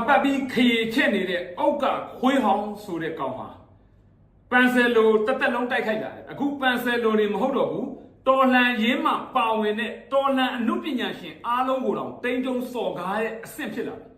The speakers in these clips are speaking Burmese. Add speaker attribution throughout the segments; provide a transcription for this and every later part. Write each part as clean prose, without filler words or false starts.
Speaker 1: ပတ်ပြီးခရီးချက်နေတဲ့အောက်ကခွေးဟောင်းဆိုတဲ့ကောင်ဟာပန်ဆယ်လိုတက်လုံးတိုက်ခိုက်လာတယ်အခုပန်ဆယ်လိုတွေမဟုတ်တော့ဘူးတော်လှန်ရေးမှာပါဝင်တဲ့တော်လှန်အမှုပညာရှင်အားလုံးကိုတော့တိမ်တုံစော်ကားရဲ့အဆင့်ဖြစ်လာတယ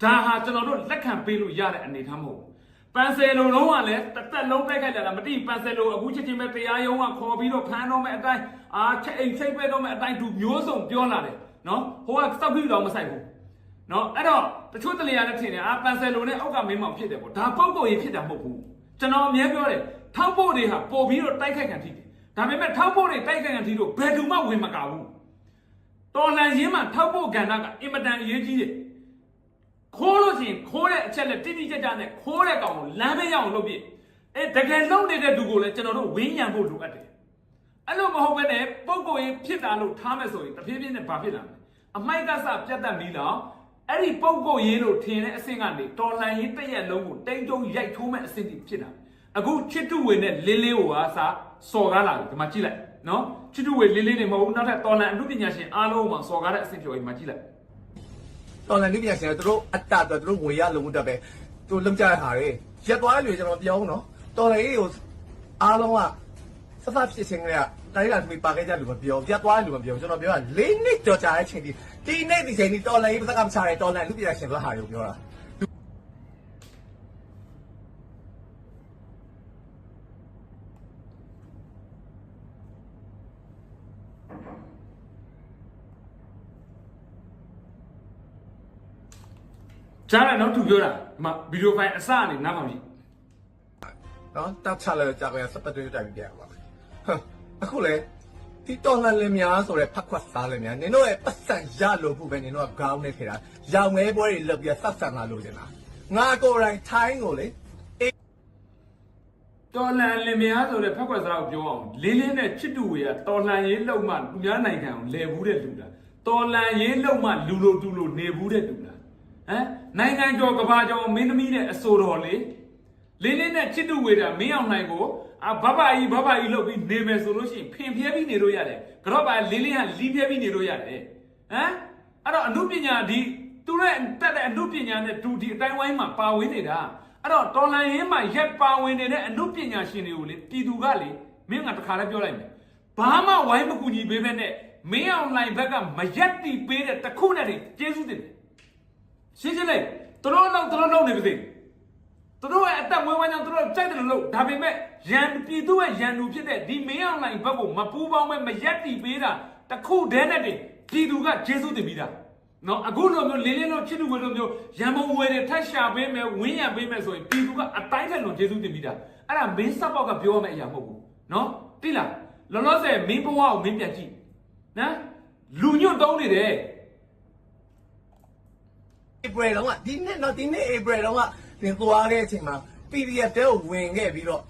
Speaker 1: ်ဒါဟာကျွန်တော်တို့လက်ခံပေးလို့ရတဲ့အနေအထားမဟုတ်ဘူးပန်ဆယ်လိုလုံးကလည်းတက်လုံးတိုက်ခိုက်လာတာမတိပန်ဆယ်လိုအခုချက်ချင်းပဲတရားရုံးကခေါ်ပြီးတော့ဖမ်းတော့မဲ့အတိုင်းချက်အိမ်ချိတ်ပဲတော့မဲ့အတိုင်းသူမျိုးစုံပြောလာတယ်နော်ဟိုကစောက်ပြီးတော့မဆိုင်ဘူးနော်အဲ့တော့တချို့တလေရနဲ့ထင်တယ်ပန်ဆယ်လိုနဲ့အောက်ကမင်းမောင်ဖြစ်တယ်ပေါ့ဒါပုံကိုရေးဖြစ်တာမဟုတ်ဘူးကျွန်တော်အမြဲပြောတယ်ထောက်ဖို့တွေဟာပို့ပြီးတော့တိုက်ခိုက်ခံထိတယ်ဒါပေမဲ့ထောက်ဖို့တွေတိုက်ခိုက်ခံထိလို့ဘယ်သူမှဝင်မကဘူးတော်လန်ရင်းမှာထောက်ဖို့ကဏ္ဍကအင်မတန်အရေးကြီးတယ်ခိုးလို့ရှိရင်ခိုးတဲ့အချက်နဲ့တိတိကျကျနဲ့ခိုးတဲ့ကောင်ကိုလမ်းမရအောင်လုပ်ပြတကယ်လုံနေတဲ့သူကိုလည်းကျွန်တော်တို့ဝင်းရံဖို့လိုအပ်တယ်အဲ့လိုမဟုတ်ဘဲနဲ့ပုံကိုရေးဖြစ်တာလို့ထားမယ်ဆိုရင်တဖြည်းဖြည်းနဲ့ဘာဖြစ်လာမလဲအမိုက်ကစပြတ်တက်ပြီးတော့အဲ့ဒီပုံကိုရေးလို့ထင်တဲ့အဆင့်ကနေတော်လန်ရေးတစ်ရက်လုံးကိုတိမ်တုံးရိုက်ထိုးမဲ့အဆင့်ဖြစ်လာအခုချစ်တူဝေနဲ့လင်းလေးကိုအစားစော်ကားလာပြီဒီမှာကြည့်လိုက်နော်ချစ်တူဝေလင်းလေးနေမဟုတ်ဘူးနောက်ထပ်တော်လန်အမှုပညာရှင်အားလုံးမှာစော်ကားတဲ့အဆင့်ပြောရင်မှာကြည့်လိုက်
Speaker 2: တော်လန်အမှုပညာရှင်တို့အတ္တတို့ငွေရလုံးတက်ပဲသူလုံကြရတာတွေရက်သွားတယ်ကျွန်တော်ပြောအောင်နော်တော်လန်ရေးကိုအားလုံးကစသဖြစ်ခြင်းကတိုင်းလာမိပါခဲ့ကြလို့မပြောရက်သွားတယ်လို့မပြောကျွန်တော်ပြောတာ၄နှစ်ကြော်ကြာတဲ့အချိန်ဒီနေ့ဒီချိန်ဒီတော်လန်ရေးပစကမချတယ်တော်လန်အမှုပညာရှင်ဆိုတာဟာကိုပြောတာ
Speaker 1: ကြားတယ်နော်သူပြောတာဒီမှာဗီဒီယိုဖိုင်အစအနေနားထောင်ကြည့်
Speaker 2: နော်တောက်ချလဲကြာပြန်စပတ်တွေတိုင်ပြရပါမယ်အခုလေဒီတော်လန်လင်များဆိုတဲ့ဖက်ခွက်စားလင်များနင်တို့ရဲ့ပတ်စံရလို့ဖို့ပဲနင်တို့ကခေါင်းနဲ့ခေတာရောင်မဲပွဲတွေလုပ်ပြီးဆက်ဆံလာလို့ရှင်လားငါကိုယ်တိုင်ထိုင်းကိုလေတ
Speaker 1: ော်လှန်လင်မယားဆိုတဲ့ဖက်ခွက်စားကိုပြောအောင်လင်းလင်းနဲ့ချစ်တူဝေကတော်လှန်ရေးလုံမှသူများနိုင်ငံကိုလဲဘူးတဲ့လူလားတော်လှန်ရေးလုံမှလူလိုတူလိုနေဘူးတဲ့လူလားနိုင်ငံကျော်ကဘာကျော်မင်းသမီးနဲ့အဆိုတော်လေလင်းလင်းနဲ့ချစ်တူဝေတာမင်းအောင်နိုင်ကိုဘဘကြီးလုပ်ပြီးနေမယ်ဆိုလို့ရှိရင်ဖင်ဖျဲပြီးနေလို့ရတယ်ကတော့ပါလင်းလင်းဟာလီးဖျဲပြီးနေလို့ရတယ်အဲ့တော့အမှုပညာဒီသူရဲ့တက်တဲ့အမှုပညာနဲ့သူဒီအတိုင်းဝိုင်းမှာပါဝင်နေတာအဲ့တော့တော်လန်ရင်းမှာရက်ပါဝင်နေတဲ့အမှုပညာရှင်တွေကိုလေပြည်သူကလေမင်းကတခါလည်းပြောလိုက်မယ်ဘာမှဝိုင်းမကူညီပေးဘဲနဲ့မင်းအောင်နိုင်ဘက်ကမရက်တီပေးတဲ့တခုနဲ့တည်းကျေးဇူးတင်တယ်ရှင်းလေသူတို့လောက်နေပါသေးသူတို့ရဲ့အသက်မွေးဝမ်းကြောင်းသူတို့ကြိုက်တယ်လို့ဒါပေမဲ့ရန်ပြည်သူရဲ့ရန်သူဖြစ်တဲ့ဒီမင်းအောင်နိုင်ဘက်ကိုမပူးပေါင်းမဲ့မရက်တီပေးတာတခုတည်းနဲ့တည်းပြည်သူကကျေးဇူးတင်ပြီးတာနော်အခုလိုမျိုးလင်းလင်းလို့ချစ်သူဝေလိုမျိုးရန်မုံဝယ်တွေထက်ရှာပေးမယ်ဝင်းရံပေးမယ်ဆိုရင်ပြည်သူကအတိုင်းထက်လို့ကျေးဇူးတင်ပြီးတာအဲ့ဒါမင်းစပေါက်ကပြောရမယ့်အရာမဟုတ်ဘူးနော်သိလားလောလောဆယ်မင်းဘဝကိုမင်းပြန်ကြည့်နော်လူညွတ်တုံးနေတယ်ဧ
Speaker 2: ပြီတော့ကဒီနေ့ဧပြီတော့ကသင်သွားတဲ့အချိန်မှာ PDF တဲကိုဝင်ခဲ့ပြီးတော့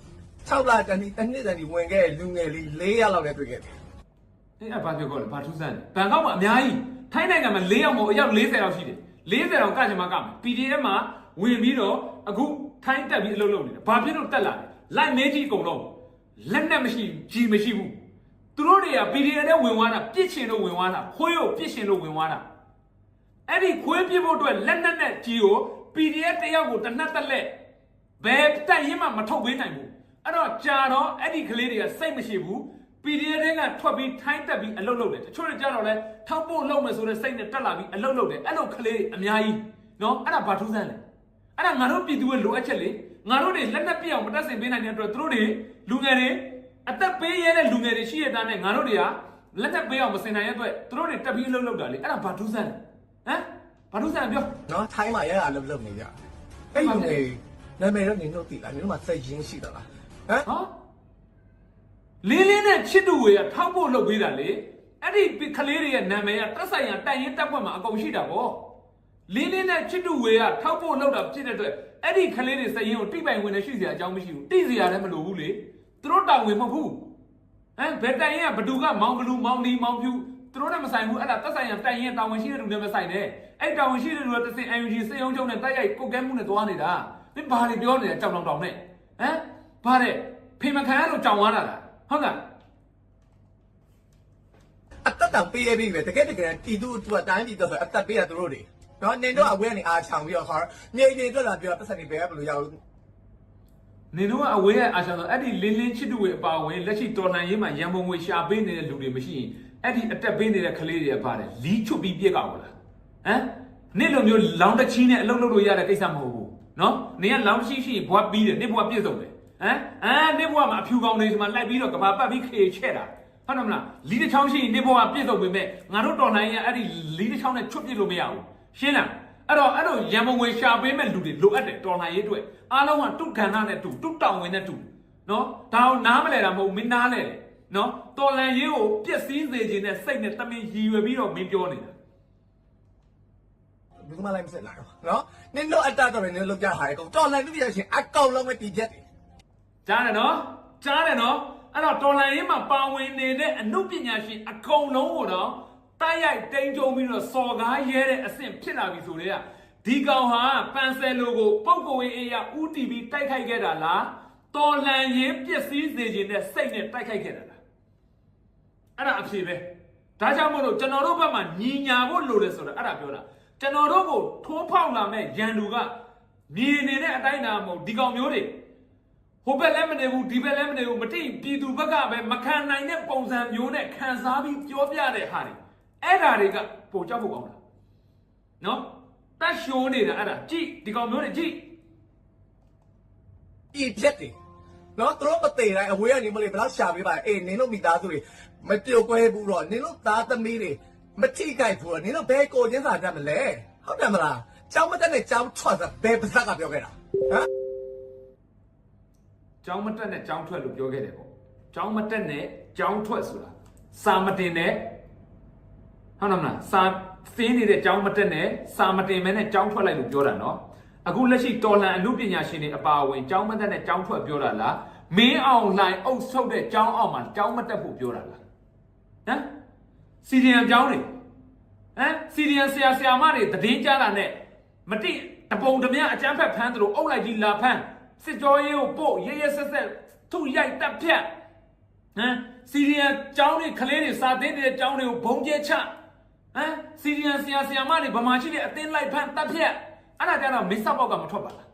Speaker 2: 6လတန်းတစ်နှစ်တန်းဝင်ခဲ့လူငယ်လေး400လောက်လည်းတွေ့ခဲ့တယ်ဘ
Speaker 1: ာပြောကောလဲဘာထူးဆန်းလဲဘန်ကောက်မှာအများကြီးထိုင်းနိုင်ငံမှာ4ယောက်မဟုတ်အယောက်40လောက်ရှိတယ်40လောက်ကချင်မှကမယ် PDF မှာဝင်ပြီးတော့အခုထိုင်းတက်ပြီးအလုပ်လုပ်နေတယ်ဘာဖြစ်လို့တက်လာလဲလိုက်မဲကြီးအကုန်လုံးလက်နဲ့မရှိကြီးမရှိဘူးသူတို့တွေက PDF နဲ့ဝင်သွားတာပြစ်ချင်လို့ဝင်သွားတာခွေးကိုပြစ်ချင်လို့ဝင်သွားတာအဲ့ဒီခွေးပြစ်ဖို့အတွက်လက်နက်နဲ့ကြီးကို PDF တယောက်ကိုတနတ်တက်လက်ဘယ်တက်ရင်မှမထုတ်ပေးနိုင်ဘူးအဲ့တော့ကြာတော့အဲ့ဒီကလေးတွေကစိတ်မရှိဘူး PDF တွေကထွက်ပြီးထိုင်းတက်ပြီးအလုပ်လုပ်တယ်တချို့တွေကြာတော့လဲထောက်ဖို့လုပ်မယ်ဆိုတဲ့စိတ်နဲ့တက်လာပြီးအလုပ်လုပ်တယ်အဲ့လိုကလေးတွေအများကြီးနော်အဲ့ဒါဘာထူးဆန်းလဲအဲ့ဒါငါတို့ပြည်သူရဲ့လိုအပ်ချက်လေငါတို့တွေလက်နက်ပြအောင်မတက်ဆင်ပေးနိုင်တဲ့အတွက်သူတို့တွေလူငယ်တွေအသက်ပေးရတဲ့လူငယ်တွေရှိရတဲ့နဲ့ငါတို့တွေကလက်နက်ပေးအောင်မဆင်နိုင်တဲ့အတွက်သူတို့တွေတက်ပြီးအလုပ်လုပ်တာလေအဲ့ဒါဘာထူးဆန်းလဲဘာထူးဆန်းပြောန
Speaker 2: ော်ထိုင်းမှာရရအလုပ်လုပ်နေကြအဲ့လူငယ်နာမည်တော့နင်တို့သိလားနင်တို့မှစိတ်ရင်းရှိသလား
Speaker 1: လင်းလင်းနဲ့ချစ်တူဝေကထောက်ဖို့လုပ်ပေးတာလေအဲ့ဒီကလေးတွေရဲ့နာမည်ကတက်ဆိုင်ရတိုင်ရင်တက်ခွက်မှာအကုန်ရှိတာပေါ့လင်းလင်းနဲ့ချစ်တူဝေကထောက်ဖို့လုပ်တာဖြစ်တဲ့အတွက်အဲ့ဒီကလေးတွေစရင်ကိုတိပိုင်ဝင်နေရှိစရာအကြောင်းမရှိဘူးတိစရာလည်းမလိုဘူးလေသူတို့တောင်းဝင်မဟုတ်ဘူးဘယ်တိုင်ရင်ကဘသူကမောင်ဘလူမောင်ဒီမောင်ဖြူသူတို့နဲ့မဆိုင်ဘူးအဲ့ဒါတက်ဆိုင်ရတိုင်ရင်တောင်းဝင်ရှိတဲ့လူနဲ့မဆိုင်နဲ့အဲ့တောင်းဝင်ရှိတဲ့လူကတစင် UNG စေယုံကျုံနဲ့တိုက်ရိုက်ကုတ်ကဲမှုနဲ့သွားနေတာမင်းဘာတွေပြောနေလဲကြောင်တောင်နဲ့ဘာတဲ့ဖေမခံရလို့ကြောင်သွားတာလားဟုတ်ကဲ့
Speaker 2: အသက်တောင်ပေးရပြီပဲတကယ်တီတူသူအတိုင်းတီတော့ဆိုအသက်ပေးရသူတို့တွေ နော်နင်တို့အဝဲကနေအားချောင်ပြီးတော့ခေါ်မြေပြင်အတွက်လာပြောပတ်စံနေပဲဘယ်လိုရအောင်
Speaker 1: နေတော့အဝေးရဲ့အာရှဆိုအဲ့ဒီလင်းလင်းချစ်တူဝေအပါဝင်လက်ရှိတော်လှန်ရေးမှာရန်ပုံငွေရှာပေးနေတဲ့လူတွေမရှိရင်အဲ့ဒီအတက်ပေးနေတဲ့ကလေးတွေကပါတယ်လီးချွတ်ပြီးပြက်ကောက်လားဟမ်နေ့လိုမျိုးလောင်းတချီးနဲ့အလုပ်လုပ်လို့ရတဲ့ကိစ္စမဟုတ်ဘူးနော်နေကလောင်းရှိရှိဘွားပြီးတယ်နေဘွားပြည့်စုံတယ်ဟမ်နေဘွားမှာအဖြူကောင်တွေဒီမှာလိုက်ပြီးတော့ကဘာပတ်ပြီးခေချဲ့တာဟုတ်တယ်မလားလီးတစ်ချောင်းရှိရင်နေဘွားပြည့်စုံပေမဲ့ငါတို့တော်လှန်ရေးအဲ့ဒီလီးတစ်ချောင်းနဲ့ချွတ်ပြစ်လို့မရဘူးရှင်းလားအဲ့တော့ရန်ပုံငွေရှာပေးမဲ့လူတွေလိုအပ်တယ်တော်လှန်ရေးအတွက်အားလုံးကတုတ်ခန္ဓာနဲ့တူတုတ်တောင်ဝင်နဲ့တူနော်ဒါအောင်နားမလဲတာမဟုတ်မင်းနားလဲတယ်နော်တော်လှန်ရေးကိုပျက်စီးစေခြင်းနဲ့စိတ်နဲ့တမင်ရည်ရွယ်ပြီးတော့မင်းပြောနေတာ
Speaker 2: ဘယ်မှလိုက်မစက်လာတော့နော်နင်တို့အတတ်တော့နင်တို့လောက်ကြဟာကောင်တော်လိုက်ပြရရှင်အကောင်လုံးပဲတည်ချက်တယ်
Speaker 1: ကြားတယ်နော်အဲ့တော့တော်လှန်ရေးမှာပါဝင်နေတဲ့အမှုပညာရှင်အကုန်လုံးကိုတော့တိုက်ရိုက်တိန်ကြုံပြီးတော့စော်ကားရဲတဲ့အဆင့်ဖြစ်လာပြီဆိုတော့ဒီကောင်ဟာပန်ဆယ်လိုကိုပုတ်ကိုဝေးအေးရဦးတီပြီးတိုက်ခိုက်ခဲ့တာလားတော်လှန်ရေးပျက်စီးစေခြင်းနဲ့စိတ်နဲ့တိုက်ခိုက်ခဲ့တာလားအဲ့ဒါအဖြေပဲဒါကြောင့်မို့လို့ကျွန်တော်တို့ဘက်မှာညီညာဖို့လိုတယ်ဆိုတာအဲ့ဒါပြောတာကျွန်တော်တို့ကိုထိုးဖောက်လာမဲ့ရန်သူကမြင်နေတဲ့အတိုင်းသာမဟုတ်ဒီကောင်မျိုးတွေဟိုဘက်လည်းမနေဘူးဒီဘက်လည်းမနေဘူးမတိပြည်သူဘက်ကပဲမခံနိုင်တဲ့ပုံစံမျိုးနဲ့ခံစားပြီးပြောပြတဲ့ဟာတွေအဲ့ဒါတွေကပိုကြောက်ဖို့ကောင်းတာနော်တတ်ရှိုးနေတာအဲ့ဒါကြည့်ဒီကောင်မျိုးတွေကြည့်
Speaker 2: ပြည့်ချက်တယ်နော်သူတို့မသေးတိုင်းအဝေးကနေမလေးဘယ်တော့ရှာပေးပါအေးနင်တို့မိသားစုတွေမပြုတ်ကွဲဘူးတော့နင်တို့သားသမီးတွေမထိကြိုက်ဘူးတော့နင်တို့ဘယ်ကိုချင်းစာတတ်မလဲဟုတ်တယ်မလားကျောင်းမတက်နဲ့ကျောင်းထွက်တာဘယ်ပါစကပြောခဲ့တာဟမ်
Speaker 1: ကျောင်းမတက်နဲ့ကျောင်းထွက်လို့ပြောခဲ့တယ်ပေါ့ကျောင်းမတက်နဲ့ကျောင်းထွက်ဆိုတာစာမတင်နဲ့ဟုတ်တယ်မလားစာသင်နေတဲ့ကျောင်းမတက်နဲ့စာမတင်မဲနဲ့ကျောင်းထွက်လိုက်လို့ပြောတာနော်အခုလက်ရှိတော်လှန်အမှုပညာရှင်တွေအပါအဝင်ကျောင်းမတက်နဲ့ကျောင်းထွက်ပြောတာလားမင်းအောင်လှိုင်အုပ်ဆုပ်တဲ့ကျောင်းအောင်မှာကျောင်းမတက်ဖို့ပြောတာလားဟမ်စီရီယံကျောင်းတွေစီရီယံဆရာမတွေတည်င်းကြတာနဲ့မတိတပုံတမြအကျန်းဖက်ဖမ်းသလိုအုပ်လိုက်ကြီးလာဖမ်းစစ်ကြောရေးကိုပို့ရဲဆက်ထုရိုက်တက်ဖြတ်စီရီယံကျောင်းတွေခလေးတွေစာသင်တဲ့ကျောင်းတွေကိုဘုံကျဲချစီရီယံဆရာမတွေဗမာရှိတဲ့အသင်းလိုက်ဖမ်းတက်ဖြတ်အဲ့ဒါကြတော့မစ္စပေါက်ကမထွက်ပါလား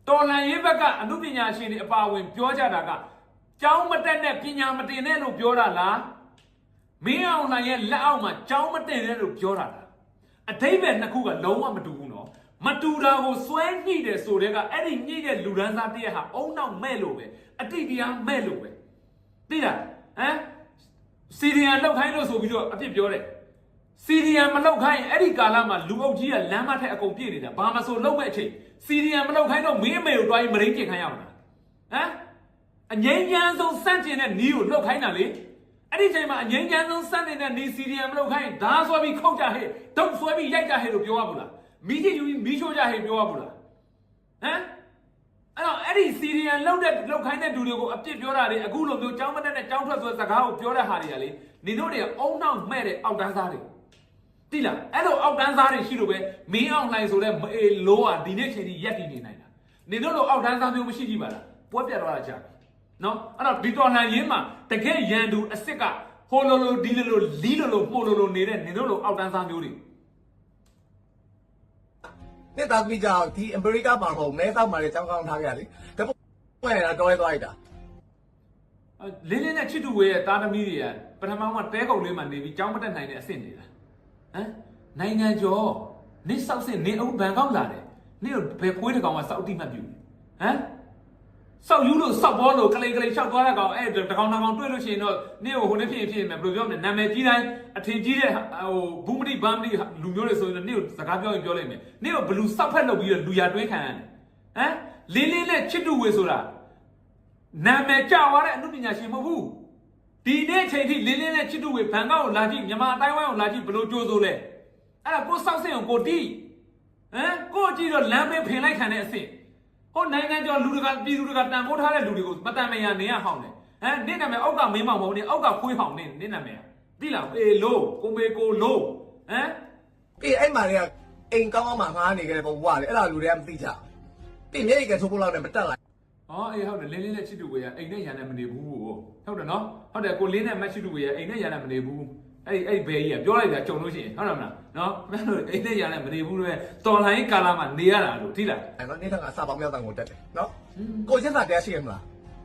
Speaker 1: တော်လန်ရေးဘက်ကအမှုပညာရှင်တွေအပါအဝင်ပြောကြတာကကျောင်းမတက်နဲ့ပညာမတင်နဲ့လို့ပြောတာလားမင်းအောင်လှိုင်ရဲ့လက်အောက်မှာကျောင်းမတင်နဲ့လို့ပြောတာလားအတိတ်ပဲနှစ်ခုကလုံးဝမတူဘူးနော်မတူတာကိုစွဲညှိတယ်ဆိုတဲ့ကအဲ့ဒီညှိတဲ့လူဒန်းစားတရက်ဟာအုံနောက်မဲ့လို့ပဲအတိတ်တရားမဲ့လို့ပဲသိလားစီရီယံလောက်ခိုင်းလို့ဆိုပြီးတော့အပြစ်ပြောတယ်စီရီယံမလောက်ခိုင်းအဲ့ဒီကာလမှာလူအုပ်ကြီးကလမ်းမထက်အကုန်ပြည့်နေတာဘာမဆိုလောက်မဲ့အချိန်စီရီယံမလောက်ခိုင်းတော့မင်းအမေကိုတွားပြီးမရင်းကျင်ခိုင်းရမှာအငိမ့်ချမ်းဆုံးစန့်ကျင်တဲ့နီးကိုလောက်ခိုင်းတာလေအဲ့ဒီချိန်မှာအငိမ့်ချမ်းဆုံးစန့်နေတဲ့နီးစီရီယံမလောက်ခိုင်းဓာဆွဲပြီးခုတ်ကြဟဲ့ဒုတ်ဆွဲပြီးရိုက်ကြဟဲ့လို့ပြောရဘူးလားမီးကြီးယူပြီးမီးချိုးကြဟဲ့ပြောရဘူးလားအဲ့တော့အဲ့ဒီစီရီယံလောက်ခိုင်းတဲ့လူတွေကိုအပြစ်ပြောတာလေအခုလိုမျိုးကြောင်းမတက်နဲ့ကြောင်းထွက်ဆိုတဲ့စကားကိုပြောတဲ့ဟာတွေကလေနေတို့တွေကအုံနောက်မဲ့တဲ့အောက်တန်းစားတွေတိလားအဲ့လိုအောက်တန်းစားတွေရှိလို့ပဲမင်းအောင်လှိုင်ဆိုတဲ့မအေလိုးကဒီနေ့ချိန်ထိရက်တည်နေနိုင်တာနေတို့လိုအောက်တန်းစားမျိုးမရှိကြည့်ပါလားပွဲပြတ်သွားတာကြာနော်အဲ့တော့ဒီတော်လှန်ရေးမှာတကယ်ရန်သူအစ်စ်ကဟိုလိုဒီလိုလီးလိုမှုလိုနေတဲ့နေတို့လိုအောက်တန်းစားမျိုးတွေန
Speaker 2: ဲ့တာသမီးကြောင့်ဒီအမေရိကမှာဟိုမဲဆောက်မှာလည်းကြောင်းကောင်းထားကြလေဒါပုံရတာတော်ရဲသွားလိုက်တာ
Speaker 1: လင်းနဲ့ချစ်တူဝေးရဲ့တာသမီးတွေကပထမကတဲကုတ်လေးမှာနေပြီးကြောင်းမတက်နိုင်တဲ့အဆင့်နေတာနိုင်ငံကျော်နေဆောက်စစ်နေအုပ်ဘန်ကောက်လာတယ်နေဘယ်ပွေးတကောင်ကစောက်တိမှတ်ပြုစောက်ယူလို့စောက်ဘောလို့ကလေးလျှောက်သွားတဲ့ကောင်တကောင်တွေ့လို့ရှိရင်တော့နေကိုဟိုနေ့ဖြစ်မယ်ဘယ်လိုပြောမလဲနာမည်ကြီးတိုင်းအထင်ကြီးတဲ့ဘူးမတိဘမ်မတိလူမျိုးတွေဆိုရင်နေကိုစကားပြောရင်ပြောလိုက်မယ်နေကိုဘလူစောက်ဖက်လုပ်ပြီးတော့လူရတွင်းခံရတယ်လင်းနဲ့ချစ်တူဝေဆိုတာနာမည်ကြောက်ရတဲ့အမှုပညာရှင်မဟုတ်ဘူးဒီနေ့ချိန်ထိလင်းနဲ့ချစ်တူဝေဘန်ကောက်ကိုလာကြည့်မြန်မာအတိုင်းဝိုင်းကိုလာကြည့်ဘလို့ကြိုးစိုးလဲအဲ့ဒါကိုစောက်စင်ကိုတီးကိုကြည့်တော့လမ်းဘေးဖင်လိုက်ခံတဲ့အဆင့်ဟိုနိုင်ငံကျော်လူတွေကပြည်သူတွေကတန်ဖိုးထားတဲ့လူတွေကိုမတန်မရနေရဟောင်းတယ်နေ့နာမည်အောက်ကမင်းမောင်မဟုတ်နေအောက်ကခွေးဟောင်းနေနာမည်သိလားအေးလို့ကိုမေကိုလို့အ
Speaker 2: ေးအဲ့မှာတွေကအိမ်ကောင်းမှငားနေကြတယ်ဘဝလေအဲ့ဒါလူတွေကမသိကြပြင်မျက်ရည်ကထိုးဖို့လောက်နဲ့မတက်လိုက်အ
Speaker 1: ေးဟုတ်တယ်လင်းနဲ့ချစ်တူဝေးကအိမ်နဲ့ရန်နဲ့မနေဘူးဟုတ်တယ်နော်ဟုတ်တယ်ကိုလင်းနဲ့မချစ်တူဝေးကအိမ်နဲ့ရန်နဲ့မနေဘူး အဲ့ဘယ်ကြီးကပြောလိုက်တာကြုံလို့ရှိရင်ဟုတ်တယ်မလားနော်မင်းတို့အိတ်နဲ့ရလည်းမနေဘူးလို့တော်လိုင်းကာလာမှာနေရတာလို့ထိလား
Speaker 2: အဲ့တော့နေတာကအစာပေါင်းများတောင်ကိုတက်တယ်နော်ကိုချင်းစာတရားရှိရမလာ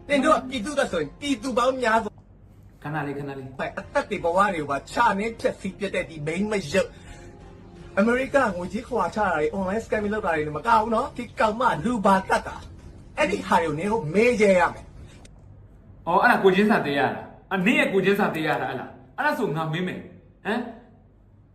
Speaker 2: းတင်တို့ကပြည်သူတဲ့ဆိုရင်ပြည်သူပေါင်းများဆို
Speaker 1: ခဏလေး
Speaker 2: အသက်တွေဘဝတွေကချနေချက်စီပြတဲ့ဒီ main မရုပ်အမေရိကငွေကြီးခွာချတာတွေ online scamming လုပ်တာတွေမကောက်ဘူးနော်ဒီကောင်မလူပါတတ်တာအဲ့ဒီဟာတွေကိုနေကိုမေးကြရမယ်
Speaker 1: ဩအဲ့ဒါကိုချင်းစာတရားလားအနည်းရဲ့ကိုချင်းစာတရားလားအဲ့ဒါဆိုငါမင်းမယ်ဟမ်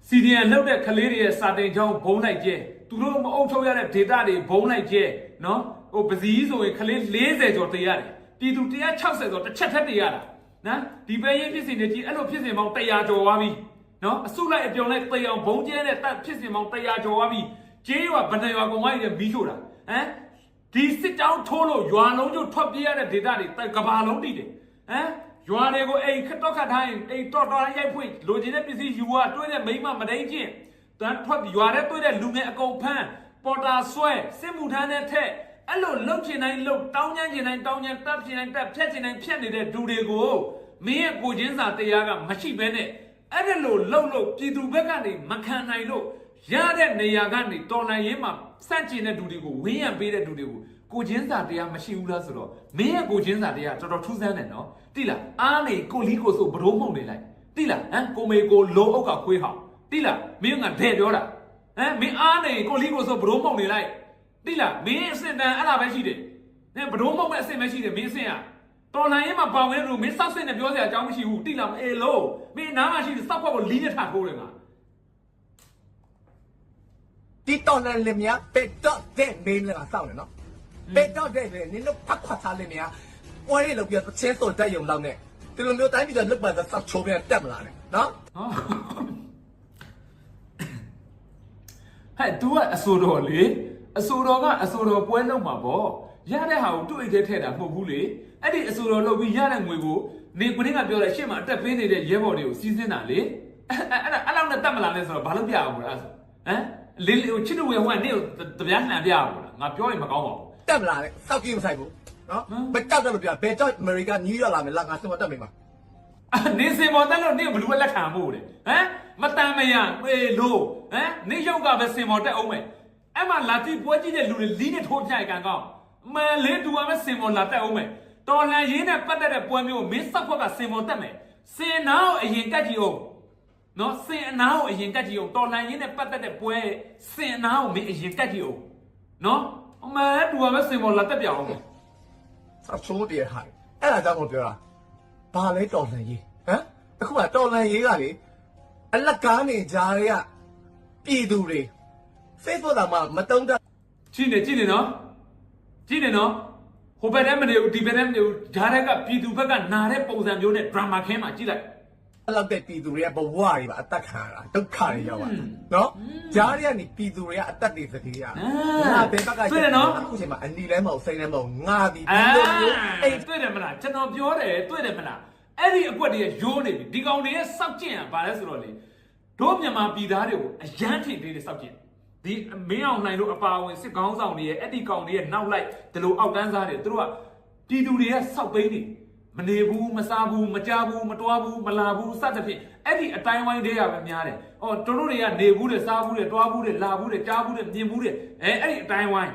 Speaker 1: စီဒီအန်လောက်တဲ့ကလေးတွေရဲ့စာတင်ကြောင်းဘုံလိုက်ကျဲသူတို့မအုပ်ချုပ်ရတဲ့ data တွေဘုံလိုက်ကျဲနော်ဟိုပစည်းဆိုရင်ကလေး40ကျော်တရားတယ်ပြည်သူ160ကျော်တစ်ချက်ထက်တရားတာနော်ဒီပဲရင်ဖြစ်စဉ်တွေကြီးအဲ့လိုဖြစ်စဉ်ပေါင်း100ကျော်သွားပြီနော်အစုလိုက်အပြုံလိုက်တေအောင်ဘုံကျဲတဲ့တပ်ဖြစ်စဉ်ပေါင်း100ကျော်သွားပြီကျေးရွာဗဏ္ဍရွာကောင်မကြီးတွေမီးရှို့တာဟမ်ဒီစစ်တောင်းထိုးလို့ရွာလုံးကျထွက်ပြေးရတဲ့ data တွေကဘာလုံးတည်တယ်ဟမ်ရွာတွေကိုအိမ်ခတ်တော့ခတ်ထားရင်အိမ်တော့ရိုက်ဖွင့်လိုချင်တဲ့ပစ္စည်းယူသွားတွေးတဲ့မိမမဒိန်ချင်းတန်းထွက်ရွာတဲ့တွေးတဲ့လူငယ်အကုန်ဖမ်းပေါ်တာဆွဲစစ်မှုထမ်းတဲ့ထက်အဲ့လိုလှုပ်ချင်တိုင်းလှုပ်တောင်းချမ်းချင်တိုင်းတောင်းချမ်းတပ်ချင်တိုင်းတပ်ဖြတ်ချင်တိုင်းဖြတ်နေတဲ့ဒူတွေကိုမင်းရဲ့ကိုချင်းစာတရားကမရှိဘဲနဲ့အဲ့ဒါလိုလှုပ်ပြည်သူဘက်ကနေမခံနိုင်လို့ရတဲ့နေရာကနေတော်လှန်ရေးမှာစန့်ကျင်တဲ့ဒူတွေကိုဝင်းရံပေးတဲ့ဒူတွေကိုကိုချင်းစာတရားမရှိဘူးလားဆိုတော့မင်းရဲ့ကိုချင်းစာတရားတော်တော်ထူးဆန်းတယ်နော်တိလားအားနေကိုလီကိုဆိုဘရိုးမှုန်နေလိုက်တိလားဟမ်ကိုမေကိုလုံးအုပ်ကခွေးဟောင်းတိလားမင်းကဒဲ့ပြောတာဟမ်မင်းအားနေကိုလီကိုဆိုဘရိုးမှုန်နေလိုက်တိလားမင်းအစင်တန်အဲ့ဒါပဲရှိတယ်နင်ဘရိုးမှုန်မဲ့အစင်ပဲရှိတယ်မင်းအစင်ကတော်လှန်ရေးမှာပေါင်နေလို့မင်းစောက်စင်နဲ့ပြောစရာအကြောင်းမရှိဘူးတိလားမအေးလို့မင်းနားမှာရှိတယ်စောက်ခွက်ကိုလီးနဲ့ထားထိုးတယ်ငါဒ
Speaker 2: ီတော်လန်လင်များပက်တော့တဲ့မင်းလည်းစောင့်နေနော်ပက်တော့တဲ့နင်တို့ဖတ်ခွာထားလင်များပွဲလေးလောက်ပြချင်းစောတက်ရုံလောက်နဲ့ဒီလိုမျိုးတိုင်းပြည်ကလွတ်ပါသက်စောက်ချိုးပြန်တက်မလာနဲ့နော်
Speaker 1: ဟဲ့ तू ကအဆိုတော်လေအဆိုတော်ကအဆိုတော်ပွဲလုံးမှာပေါ့ရတဲ့ဟာကိုတွေ့တဲ့ထဲတာမဟုတ်ဘူးလေအဲ့ဒီအဆိုတော်လုပ်ပြီးရတဲ့ငွေကိုနေကလေးကပြောတယ်ရှေ့မှာအတက်ပေးနေတဲ့ရဲဘော်တွေကိုစီးစင်းတာလေအဲ့လောက်နဲ့တက်မလာနဲ့ဆိုတော့ဘာလို့ပြအောင်လဲအဲ့ဆိုဟမ်လေးချစ်တူဝေဟိုကနေတပြားနှံပြအောင်လားငါပြောရင်မကောင်းပါဘူး
Speaker 2: တက်မလာနဲ့စောက်ကြည့်မဆိုင်ဘူးနော်မတက်တယ်လို့ပြဘယ်တော့အမေရိကနယူးယောက်လာမယ်လာငါစမတက်မိမှာ
Speaker 1: နေစင်မော်တက်လို့နေဘလူးပဲလက်ခံဖို့လေဟမ်မတန်မရအေးလို့ဟမ်နေရုပ်ကပဲစင်မော်တက်အောင်မယ်အဲ့မှာလာတိပွဲကြည့်တဲ့လူတွေလီးနဲ့ထိုးပြိုင်ကန်ကောင်းမန်လေးတူကပဲစင်မော်လာတက်အောင်မယ်တော်လှန်ရေးနဲ့ပတ်သက်တဲ့ပွဲမျိုးမင်းစောက်ခွက်ကစင်မော်တက်မယ်စင်နာကိုအရင်ကတ်ကြည့်အောင်နော်စင်အနာကိုအရင်ကတ်ကြည့်အောင်တော်လှန်ရေးနဲ့ပတ်သက်တဲ့ပွဲစင်အနာကိုမင်းအရင်ကတ်ကြည့်အောင်နော်အမေတူကပဲစင်မော်လာတက်ပြအောင်ဆ
Speaker 2: ောက်ချိုးတယ်ဟာအဲ့ဒါကြောင့်ကိုပြောတာဘာလဲတော်လှန်ရေးဟမ်အခုကတော်လှန်ရေးကလေအလက်ကားနေကြားတွေကပြည်သူတွေ Facebook မှာမတုံးတက
Speaker 1: ြည့်နေနော်ဟိုဘက်ထဲမနေဘူးဒီဘက်ထဲမနေဘူးဂျားတဲ့ကပြည်သူဘက်ကနာတဲ့ပုံစံမျိုးနဲ့ drama ခင်းမှာကြည့်လိုက်အ
Speaker 2: ဲ့လောက်တဲ့ပြည်သူတွေကဘဝတွေပါအသက်ခံရတာဒုက္ခတွေရောက်တာနော်ကြားတွေကနေပြည်သူတွေကအသက်တွေသတိရငါဘယ်ဘက်ကတ
Speaker 1: ွေ့တယ်နော်
Speaker 2: အခုချိန်မှာအနီလဲမဟုတ်စိတ်လဲမဟုတ်ငါဒီ
Speaker 1: အဲ့တွေ့တယ်မလားကျွန်တော်ပြောတယ်တွေ့တယ်မလားအဲ့ဒီအကွက်တွေရိုးနေပြီဒီကောင်တွေရဲ့စောက်ကျင့်อ่ะဗါလဲဆိုတော့လေတို့မြန်မာပြည်သားတွေကိုအရန်ထိသေးတယ်စောက်ကျင့်ဒီမင်းအောင်နိုင်တို့အပါဝင်စစ်ကောင်းဆောင်တွေရဲ့အဲ့ဒီကောင်တွေရဲ့နောက်လိုက်ဒီလိုအောက်တန်းစားတွေသူတို့ကပြည်သူတွေကစောက်ပိန်းနေမနေဘူးမစားဘူးမကြဘူးမတွားဘူးမလာဘူးစသဖြင့်အဲ့ဒီအတိုင်းဝိုင်းတွေကပဲများတယ်။အော်တို့တွေကနေဘူးတဲ့စားဘူးတဲ့တွားဘူးတဲ့လာဘူးတဲ့ကြားဘူးတဲ့မြင်ဘူးတဲ့အဲ့ဒီအတိုင်းဝိုင်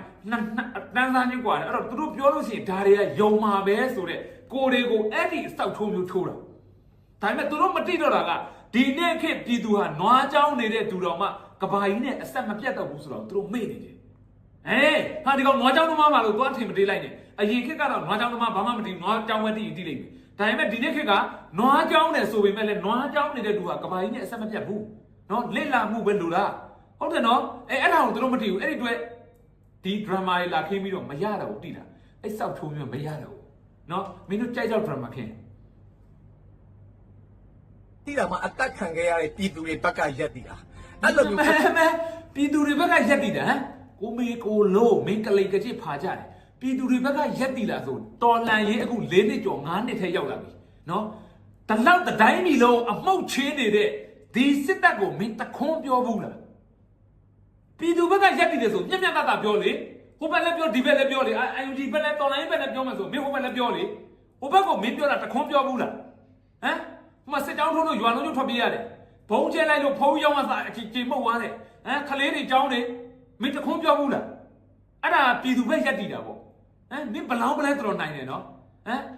Speaker 1: းတန်းစားချင်းกว่าတယ်အဲ့တော့တို့ပြောလို့ရှိရင်ဒါတွေကယုံမှာပဲဆိုတဲ့ကိုတွေကိုအဲ့ဒီစောက်ထိုးမျိုးထိုးတာ။ဒါပေမဲ့တို့မတိတော့တာကဒီနေ့ခေတ်ပြည်သူဟာနွားကြောင်းနေတဲ့သူတော်မှကဘာကြီးနဲ့အဆက်မပြတ်တော့ဘူးဆိုတော့တို့မေ့နေတယ်။ဟာဒီကောင်နွားကြောင်းသမားမှလို့သွားထင်မတေးလိုက်နဲ့အရင်ခေတ်ကတော့နွားကြောင်းသမားဘာမှမသိဘူးနွားကြောင်းပဲသိရင်သိလိမ့်မယ်ဒါပေမဲ့ဒီနေ့ခေတ်ကနွားကြောင်းတယ်ဆိုပေမဲ့လည်းနွားကြောင်းနေတဲ့သူကကဘာကြီးနဲ့အဆက်မပြတ်ဘူးနော်လက်လာမှုပဲလို့လားဟုတ်တယ်နော်အဲ့ဒါကိုတို့မသိဘူးအဲ့ဒီအတွက်ဒီ drama တွေလာခင်းပြီးတော့မရတော့ဘူးတိတာအဲ့စောက်ထုံးမျိုးမရတော့ဘူးနော်မင်းတို့ကြိုက်တော့ drama ခင်း
Speaker 2: တိတာမှာအသက်ခံခဲ့ရတဲ့ပြည်သူတွေဘက်ကရက်တည်တာအဲ့လိုမျိုး
Speaker 1: ပြည်သူတွေဘက်ကရက်တည်တာဟမ်ကိုမေကိုလို့မင်းကလေးကကြစ်ဖာကြတယ်ပြည်သူတွေဘက်ကရက်တည်လာဆိုတော်လန်ရေးအခု4နှစ်ကျော်5နှစ်ထဲရောက်လာပြီနော်တလောက်တတိုင်းမီလုံးအမှုတ်ချင်းနေတဲ့ဒီစစ်တပ်ကိုမင်းတခွန်းပြောဘူးလားပြည်သူဘက်ကရက်တည်တယ်ဆိုမျက်မျက်တတပြောလေဟိုဘက်လည်းပြောဒီဘက်လည်းပြောလေIUD ဘက်လည်းတော်လန်ရေးဘက်လည်းပြောမှဆိုမင်းဟိုဘက်လည်းပြောလေဟိုဘက်ကိုမင်းပြောတာတခွန်းပြောဘူးလားဟမ်ဟိုမှာစစ်တောင်းထိုးလို့ရွာလုံးကျထွက်ပြေးရတယ် ဘုံကျဲလိုက်လို့ဖုံးရောက်မှစာအချိန်မုတ်သွားတယ်ခလေးတွေကြောင်းတယ်မင်းတခွန်းပြောဘူးလားအဲ့ဒါပြည်သူပဲရက်တည်တာပေါ့မင်းဘလောင်းပလဲတော်နိုင်တယ်နော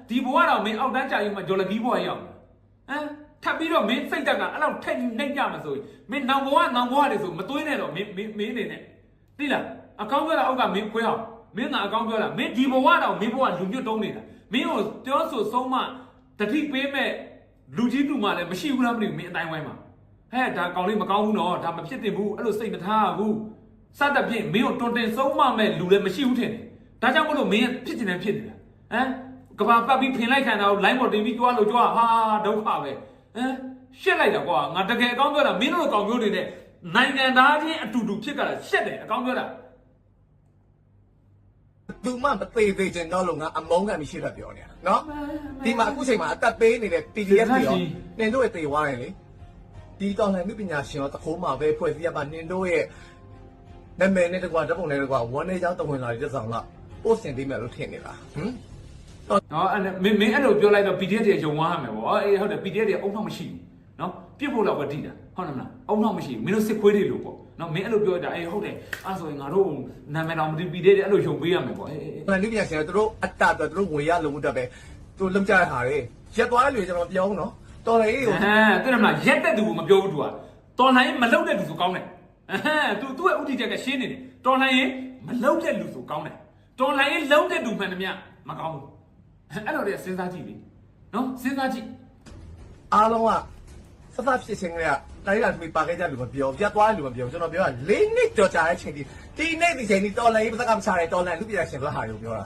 Speaker 1: ်ဒီဘဝတော့မင်းအောက်တန်းကြာရင်မှဂျော်လကီဘဝရောက်ထပ်ပြီးတော့မင်းစိတ်တက်ကအဲ့လောက်ထိတ်နှိမ့်ကြမှာဆိုရင်မင်းနောင်ဘဝတွေဆိုမသွေးနဲ့တော့မင်းနေနဲ့သိလားအကောင်းပြောတာအောက်ကမင်းခွဲအောင်မင်းကအကောင်းပြောတာမင်းဒီဘဝတော့မင်းဘဝလူညွတ်တုံးနေတာမင်းကိုပြောဆိုဆုံးမတတိပေးမဲ့လူကြီးတူမှလည်းမရှိဘူးလားမသိဘူးမင်းအတိုင်းဝိုင်းမှာဒါကောင်လေးမကောင်းဘူးနော်ဒါမဖြစ်သင့်ဘူးအဲ့လိုစိတ်မထားဘူးစသဖြင့်မင်းကိုတွန်တင်ဆုံးမမဲ့လူလည်းမရှိဘူးထင်တယ်ဒါကြောင့်မလို့မင်းဖြစ်နေတယ်ဖြစ်နေတာကဘာပတ်ပြီးဖင်လိုက်ခံတာကိုလိုင်းပေါ်တင်ပြီးကြွားလို့ကြွားဟာဒုက္ခပဲရှက်လိုက်တာကွာငါတကယ်အကောင်းပြောတာမင်းတို့ကောင်မျိုးတွေနဲ့နိုင်ငံသားချင်းအတူတူဖြစ်ကြတာရှက်တယ်အကောင်းပြောတာသ
Speaker 2: ူမှမသေးသေးချင်တော့လို့ငါအမုန်းကမရှိတာပြောနေတာနော်ဒီမှာအခုချိန်မှာအသက်ပေးနေတဲ့ PDF တွေရောနင်တို့ရဲ့တေဝါရင်လေဒီတော်လှန်မှုပညာရှင်ရောတခိုးမှာပဲဖွဲ့စည်းရပါနင်တို့ရဲ့နာမည်နဲ့တကွာဓာတ်ပုံနဲ့တကွာဝမ်းနေကြောင်းတဝင်လာတဲ့ဆောင်လားပို့စင်ပေးမယ်လို့ထင်နေလား
Speaker 1: နော်မင်းအဲ့လိုပြောလိုက်တော့ PDF တွေယုံသွားမှာပေါ့အေးဟုတ်တယ် PDF တွေအုံနောက်မရှိဘူးနော်ပြစ်ဖို့တော့ပဲတည်တာဟုတ်တယ်မလားအုံနောက်မရှိဘူးမင်းတို့စစ်ခွေးတွေလို့ပေါ့နော်မင်းအဲ့လိုပြောတာအေးဟုတ်တယ်အဲ့ဆိုရင်ငါတို့နာမည်တော်မသိ PDF တွေအဲ့လိုယုံပေးရမယ်ပေါ့အေး
Speaker 2: လူပညာရှင်တို့အတ္တအတွက်တို့ဝင်ရလုံးတက်ပဲသူလုံကြတာတွေရက်သွားတယ်ကျွန်တော်ပြောအောင်နော်တော်လေကို
Speaker 1: တဲ့မလားရက်တဲ့သူကိုမပြောဘူးသူကတော်နိုင်မလုံတဲ့လူဆိုကောင်းတယ်သူ့ရဲ့ဥတီချက်ကရှင်းနေတယ်တော်နိုင်ရင်မလုံတဲ့လူဆိုကောင်းတယ်တော်နိုင်ရင်လုံတဲ့လူမှန်သမျှမကောင်းဘူးအဲ့လိုတည်းစဉ်းစားကြည့်လေနော်စဉ်းစားကြည့်
Speaker 2: အားလုံးကစသဖြစ်ခြင်းကတိုင်းလာပြီးပါခဲ့ကြလူမပြောပြတ်သွားလူမပြောကျွန်တော်ပြောတာ၄နှစ်ကြော်ကြာတဲ့ချိန်ဒီနေ့ဒီချိန်ဒီတော်လိုင်းပစကမချရဲတော်လိုင်းလူပြရရှင်ဘလားဟာလို့ပြောတာ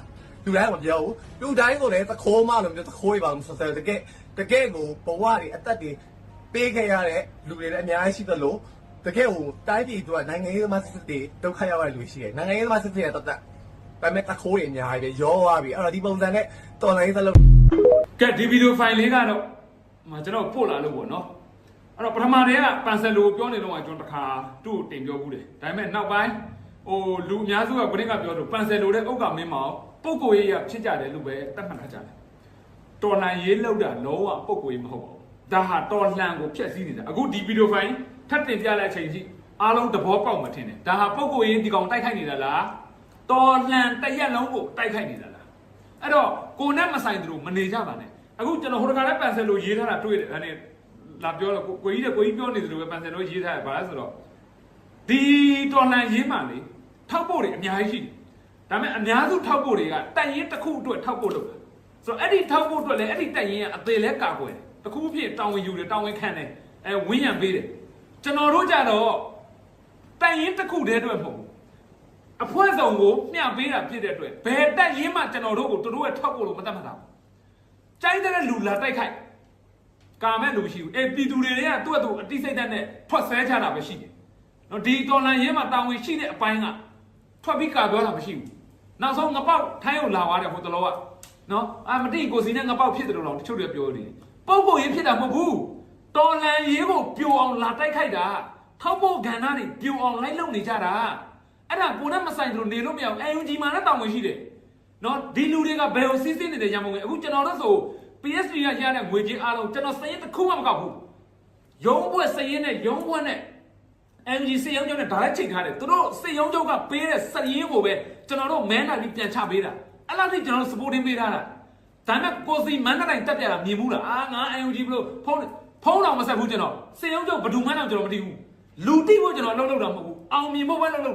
Speaker 2: လူတိုင်းမပြောဘူးလူတိုင်းကိုလည်းသခိုးမလို့ပြောသခိုးရပါလို့ဆိုတဲ့တကယ်ကိုဘဝတွေအသက်တွေပေးခဲ့ရတဲ့လူတွေလည်းအများကြီးရှိသလိုတကယ်ကိုတိုင်းပြည်အတွက်နိုင်ငံရေးသမားစစ်တွေဒုက္ခရောက်ရတဲ့လူရှိတယ်နိုင်ငံရေးသမားစစ်တွေတတ်ဒါပေမဲ့တခိုးရအများကြီးပဲရောသွားပြီအဲ့တော့ဒီပုံစံနဲ့တော်လိုင်းသလုံး
Speaker 1: ကဲဒီဗီဒီယိုဖိုင်လေးကတော့ကျွန်တော်ပို့လာလို့ပေါ့နော်အဲ့တော့ပထမတည်းကပန်ဆယ်လိုပြောနေတော့ကျွန်တော်တခါသူ့တင်ပြောဘူးတယ်ဒါပေမဲ့နောက်ပိုင်းလူအများစုကဘယ်ကပြောတော့ပန်ဆယ်လိုတဲ့ဥက္ကမင်းမောင်ပုတ်ကိုရေးရဖြစ်ကြတယ်လို့ပဲတတ်မှတ်ထားကြတယ်တော်လှန်ရေးလောက်တာလုံးဝပုတ်ကိုရေးမဟုတ်ပါဘူးဒါဟာတော်လှန်ကိုဖျက်ဆီးနေတာအခုဒီဗီဒီယိုဖိုင်ထပ်တင်ပြလိုက်ချိန်ကြီးအားလုံးသဘောပေါက်မှထင်တယ်ဒါဟာပုတ်ကိုရေးဒီကောင်တိုက်ခိုက်နေတာလားတော်လှန်တရက်လုံးကိုတိုက်ခိုက်နေတာလားအဲ့တော့ကိုနဲ့မဆိုင်သူတို့မနေကြပါနဲ့အခုကျွန်တော်ဟိုတခါလည်းပန်ဆယ်လိုရေးထားတာတွေ့တယ်ဒါနဲ့လာပြောတော့ကိုကြီးပြောနေသလိုပဲပန်ဆယ်လိုရေးထားတယ်ဘာလဲဆိုတော့ဒီတော်လှန်ရေးမှလေထောက်ဖို့တွေအများကြီးရှိတယ်ဒါပေမဲ့အများစုထောက်ဖို့တွေကတိုက်ရင်တစ်ခုအတွက်ထောက်ဖို့လုပ်တယ်ဆိုတော့အဲ့ဒီထောက်ဖို့အတွက်လည်းအဲ့ဒီတိုက်ရင်ကအသေးလဲကာကွယ်တယ်တစ်ခုဖြစ်တောင်းဝင်ယူတယ်တောင်းဝင်ခံတယ်ဝင်းရံပေးတယ်ကျွန်တော်တို့ကြတော့တိုက်ရင်တစ်ခုတည်းအတွက်မဟုတ်ဘူးအဖွဲ့စုံကိုမျှပေးတာဖြစ်တဲ့အတွက်ဘယ်တိုက်ရင်မှကျွန်တော်တို့ကိုတို့ရဲ့ထောက်ဖို့လို့မတတ်မှတ်တာကြိုက်တဲ့လူလာတိုက်ခိုက်ကာမဲ့လူရှိဘူးပြည်သူတွေကသူ့အတူအတိစိတ်နဲ့ထွက်ဆဲချတာပဲရှိတယ်နော်ဒီတော်လန်ရဲမှာတာဝန်ရှိတဲ့အပိုင်းကထွက်ပြီးကာပြောတာမရှိဘူးနောက်ဆုံးငပေါက်ထိုင်းကိုလာသွားတယ်ဟိုတလောကနော်မတိကိုစီနဲ့ငပေါက်ဖြစ်တယ်လို့တော့တချို့တွေပြောတယ်ပုံပုံရေးဖြစ်တာမဟုတ်ဘူးတော်လန်ရဲကိုပြိုအောင်လာတိုက်ခိုက်တာထောက်ဖို့ကဏ္ဍတွေပြိုအောင်လိုက်လုပ်နေကြတာအဲ့ဒါကိုနဲ့မဆိုင်လို့နေလို့မရဘူးUNGမှာလည်းတာဝန်ရှိတယ်နော်ဒီလူတွေကဘယ်ကိုစီးစင်းနေတယ်ရမုံငယ်အခုကျွန်တော်တို့ဆို PSD ကရတဲ့ငွေကြေးအားလုံးကျွန်တော်စရင်တစ်ခုမှမကောက်ဘူးရုံးဘွက်စရင်နဲ့ရုံးဘွက်နဲ့ NG စရုံးချုပ်နဲ့ဒါလည်းချိန်ထားတယ်သူတို့စရုံးချုပ်ကပေးတဲ့စရင်ကိုပဲကျွန်တော်တို့မဲနိုင်ပြီးပြန်ချပေးတာအဲ့လောက်ထိကျွန်တော်တို့ supporting ပေးထားတာဒါပေမဲ့ကိုစီမန်းတိုင်းတက်ပြတာမြင်ဘူးလားငါ NG ဘလို့ဖုန်းတော်မဆက်ဘူးကျွန်တော်စရုံးချုပ်ဘယ်သူမှတော့ကျွန်တော်မသိဘူးလူတိဖို့ကျွန်တော်အလုပ်လုပ်တာမဟုတ်ဘူးအောင်မြင်ဖို့ပဲလုပ်တ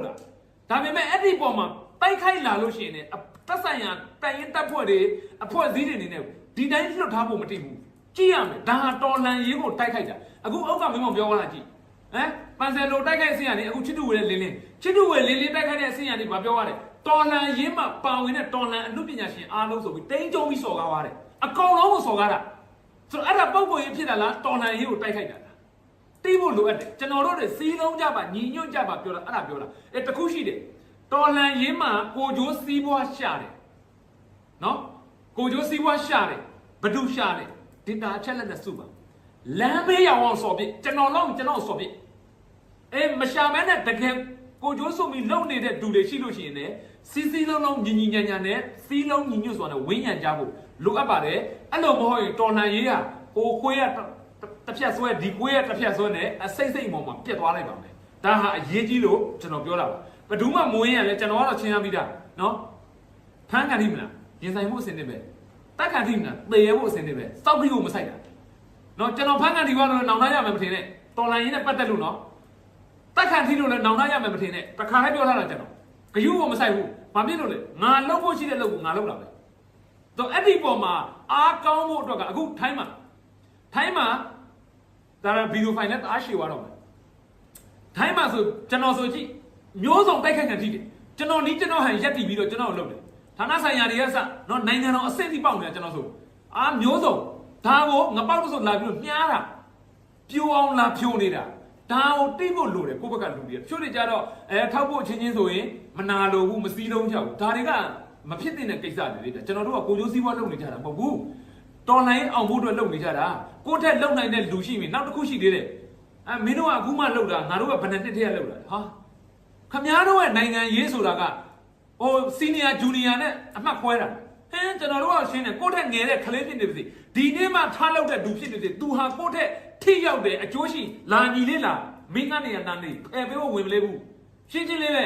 Speaker 1: ာဒါပေမဲ့အဲ့ဒီပေါ်မှာတိုက်ခိုက်လာလို့ရှိရင်လည်းတက်ဆိုင်ရာတိုင်ရင်တက်ဖွဲ့တွေအဖွဲ့အစည်းတွေနေနဲ့ဒီတိုင်းလွတ်ထားဖို့မတည်ဘူးကြည့်ရမယ်ဒါဟာတော်လန်ရေးကိုတိုက်ခိုက်တာအခုအောက်ကမင်းမောင်ပြောလာကြည့်ပန်ဆယ်လိုတိုက်ခိုက်အဆင့်ရနေအခုချစ်တူဝဲလင်းချစ်တူဝဲလင်းတိုက်ခိုက်တဲ့အဆင့်ရနေဘာပြောရလဲတော်လန်ရေးမှာပါဝင်တဲ့တော်လန်အမှုပညာရှင်အားလုံးဆိုပြီးတင်းကြုံပြီးစော်ကားသွားတယ်အကောင်လုံးကိုစော်ကားတာဆိုတော့အဲ့ဒါပုံပေါ်ရေးဖြစ်တာလားတော်လန်ရေးကိုတိုက်ခိုက်တာလားတီးဖို့လိုအပ်တယ်ကျွန်တော်တို့တွေစီးလုံးကြပါညီညွတ်ကြပါပြောတာအဲ့ဒါပြောတာတခုရှိတယ်တော်လန်ရေးမှာကိုကျိုးစီးပွားရှာတယ်နော်ကိုကျိုးစီးပွားရှာတယ်ဘဒုရှာတယ်ဒေတာအချက်လက်နဲ့စုပါလမ်းမေးရအောင်စော်ပြကျွန်တော်စော်ပြမရှာမဲနဲ့တကယ်ကိုကျိုးစုပြီးလုံနေတဲ့သူတွေရှိလို့ရှိရင်လည်းစီးလုံးညီညာနဲ့စီးလုံးညီညွတ်စွာနဲ့ဝင်းရံကြဖို့လိုအပ်ပါတယ်အဲ့လိုမဟုတ်ရင်တော်လှန်ရေးဟာဟိုခွေးက တစ်ဖြတ်ဆွဲဒီကိုရဲ့တစ်ဖြတ်ဆွဲနဲ့အစိတ်စိတ်ပေါ်မှာပြက်သွားလိုက်ပါမယ်ဒါဟာအရေးကြီးလို့ကျွန်တော်ပြောတာပါဘယ်သူမှမဝင်ရလဲကျွန်တော်ကတော့ချင်းရပြီးတာနော်ဖမ်းခံထိမလားရင်ဆိုင်မှုအစင်တွေပဲတက်ခံထိမလားသေရဖို့အစင်တွေပဲစောက်ပြီးကိုမဆိုင်တာနော်ကျွန်တော်ဖမ်းခံထိသွားလို့နောင်တရမယ်မထင်နဲ့တော်လိုင်းရင်းနဲ့ပတ်သက်လို့နော်တက်ခံထိလို့လည်းနောင်တရမယ်မထင်နဲ့တခါလိုက်ပြောထားတာကျွန်တော်ဂယုကိုမဆိုင်ဘူးဘာဖြစ်လို့လဲငါလှုပ်ဖို့ရှိတဲ့လှုပ်ကိုငါလှုပ်တာပဲတော့အဲ့ဒီပေါ်မှာအားကောင်းဖို့အတွက်ကအခုထိုင်းမှာဒါဗီဒီယိုဖိုင်နဲ့အားရှည်သွားတော့မယ်ထိုင်းမှာဆိုကျွန်တော်ဆိုကြည့်မျိုးစုံတိုက်ခိုက်ခံထိတယ်ကျွန်တော်နီးကျွန်တော်ဟန်ရက်တည်ပြီးတော့ကျွန်တော်လှုပ်တယ်ဌာနဆိုင်ရာတွေကစနော်နိုင်ငံတော်အဆင့်ထိပေါက်နေတာကျွန်တော်ဆိုအားမျိုးစုံဒါကိုငပောက်လို့ဆိုလာပြီးတော့မြားတာပြိုအောင်လာဖြိုနေတာဒါကိုတိတ်ဖို့လိုတယ်ကိုယ့်ဘက်ကလူတွေဖြိုနေကြတော့ထောက်ဖို့ချင်းချင်းဆိုရင်မနာလိုဘူးမစည်းလုံးချဘူးဒါတွေကမဖြစ်တဲ့ကိစ္စတွေလေကျွန်တော်တို့ကကိုကျိုးစည်းဝါးလုပ်နေကြတာမဟုတ်ဘူးတော်လိုင်းအောင်ဖို့အတွက်လုပ်နေကြတာကိုယ့်ထက်လုံနိုင်တဲ့လူရှိပြီနောက်တစ်ခုရှိသေးတယ်မင်းတို့ကအခုမှလှုပ်တာငါတို့ကဘယ်နှစ်နှစ်တည်းကလှုပ်တာဟာခမားတို့ရဲ့နိုင်ငံရေးဆိုတာကဟိုစီနီယာဂျူနီယာနဲ့အမှတ်ခွဲတာဟင်းကျွန်တော်တို့ကရှင်းတယ်ကိုယ့်ထက်ငယ်တဲ့ကလေးဖြစ်နေပါစေဒီနေ့မှထားလောက်တဲ့လူဖြစ်နေစေသူဟာကိုယ့်ထက်ထိရောက်တယ်အကျိုးရှိလာညီလေးလာမင်းကနေရတန်းလေးဖယ်ပေးဖို့ဝင်မလဲဘူးရှင်းချင်းလေးပဲ